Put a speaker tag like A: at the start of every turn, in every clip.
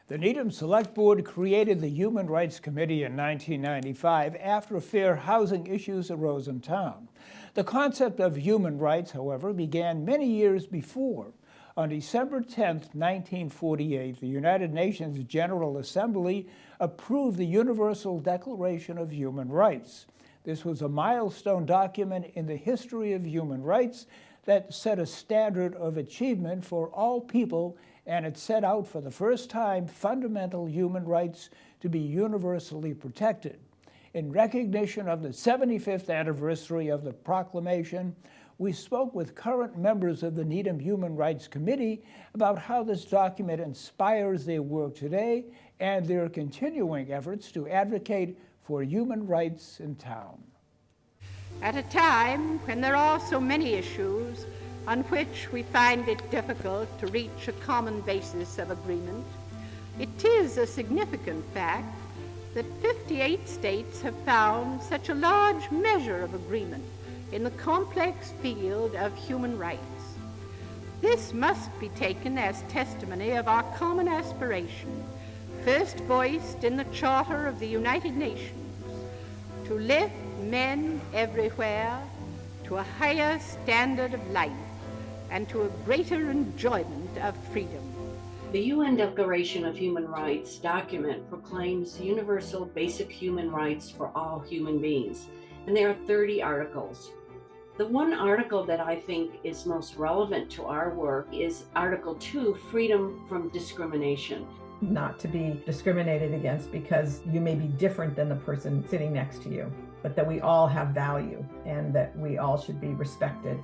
A: The Needham Select Board created the Human Rights Committee in 1995 after fair housing issues arose in town. The concept of human rights, however, began many years before. On December 10, 1948, the United Nations General Assembly approved the Universal Declaration of Human Rights. This was a milestone document in the history of human rights that set a standard of achievement for all people, and it set out for the first time fundamental human rights to be universally protected. In recognition of the 75th anniversary of the proclamation, we spoke with current members of the Needham Human Rights Committee about how this document inspires their work today and their continuing efforts to advocate for human rights in town.
B: At a time when there are so many issues on which we find it difficult to reach a common basis of agreement, it is a significant fact that 58 states have found such a large measure of agreement in the complex field of human rights. This must be taken as testimony of our common aspiration, first voiced in the Charter of the United Nations, to lift men everywhere to a higher standard of life and to a greater enjoyment of freedom.
C: The UN Declaration of Human Rights document proclaims universal basic human rights for all human beings, and there are 30 articles. The one article that I think is most relevant to our work is Article 2, Freedom from Discrimination.
D: Not to be discriminated against because you may be different than the person sitting next to you, but that we all have value and that we all should be respected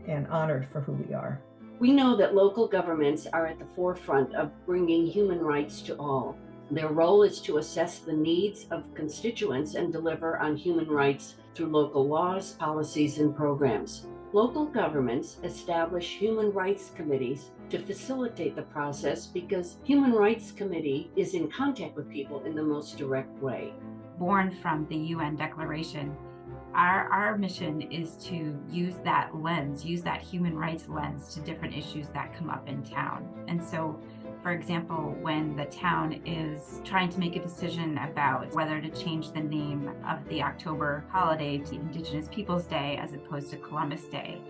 D: and honored for who we are.
C: We know that local governments are at the forefront of bringing human rights to all. Their role is to assess the needs of constituents and deliver on human rights through local laws, policies, and programs. Local governments establish human rights committees to facilitate the process because Human Rights Committee is in contact with people in the most direct way.
E: Born from the UN Declaration, our mission is to use that lens, use that human rights lens to different issues that come up in town. And so, for example, when the town is trying to make a decision about whether to change the name of the October holiday to Indigenous Peoples Day as opposed to Columbus Day,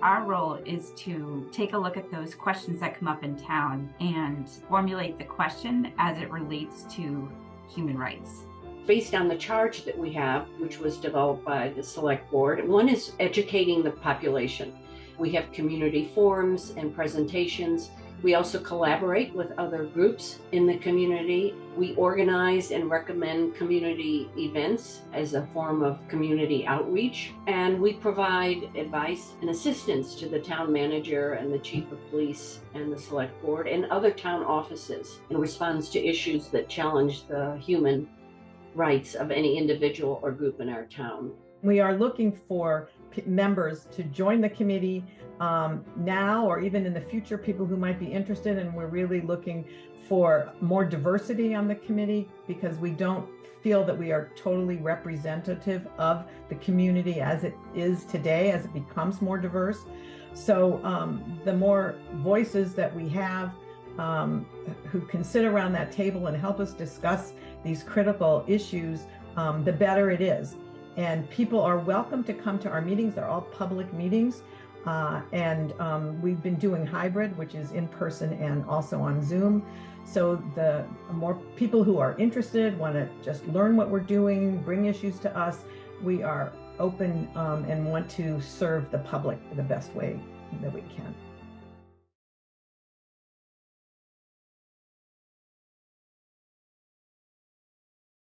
E: our role is to take a look at those questions that come up in town and formulate the question as it relates to human rights.
C: Based on the charge that we have, which was developed by the Select Board, one is educating the population. We have community forums and presentations. We also collaborate with other groups in the community. We organize and recommend community events as a form of community outreach. And we provide advice and assistance to the town manager and the chief of police and the select board and other town offices in response to issues that challenge the human rights of any individual or group in our town.
D: We are looking for members to join the committee now or even in the future, people who might be interested, and we're really looking for more diversity on the committee because we don't feel that we are totally representative of the community as it is today, as it becomes more diverse. So the more voices that we have who can sit around that table and help us discuss these critical issues, the better it is. And people are welcome to come to our meetings. They're all public meetings. We've been doing hybrid, which is in person and also on Zoom. So the more people who are interested, want to just learn what we're doing, bring issues to us, we are open and want to serve the public the best way that we can.